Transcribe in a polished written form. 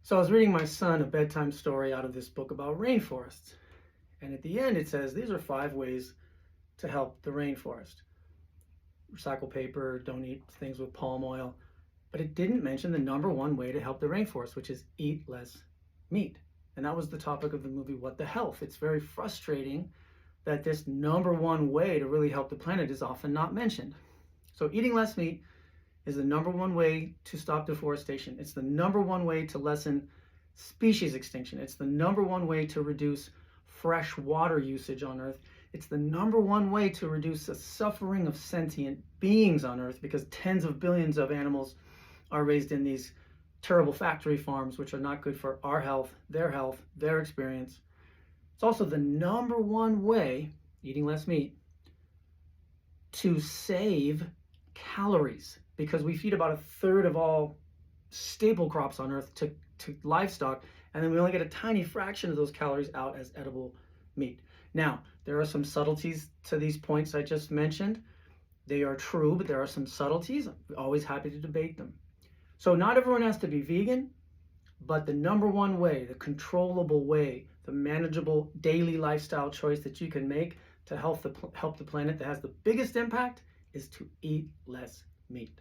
So I was reading my son a bedtime story out of this book about rainforests. And at the end it says, these are 5 ways to help the rainforest. Recycle paper, don't eat things with palm oil. But it didn't mention the number 1 way to help the rainforest, which is eat less meat. And that was the topic of the movie, What the Health? It's very frustrating that this number 1 way to really help the planet is often not mentioned. So eating less meat is the number 1 way to stop deforestation. It's the number 1 way to lessen species extinction. It's the number 1 way to reduce fresh water usage on Earth. It's the number 1 way to reduce the suffering of sentient beings on Earth, because tens of billions of animals are raised in these terrible factory farms, which are not good for our health, their experience. It's also the number 1 way, eating less meat, to save calories, because we feed about 1/3 of all staple crops on Earth to livestock, and then we only get a tiny fraction of those calories out as edible meat. Now, there are some subtleties to these points I just mentioned. They are true, but there are some subtleties. I'm always happy to debate them. So not everyone has to be vegan, but the number 1 way, the controllable way, the manageable daily lifestyle choice that you can make to help the planet that has the biggest impact is to eat less meat.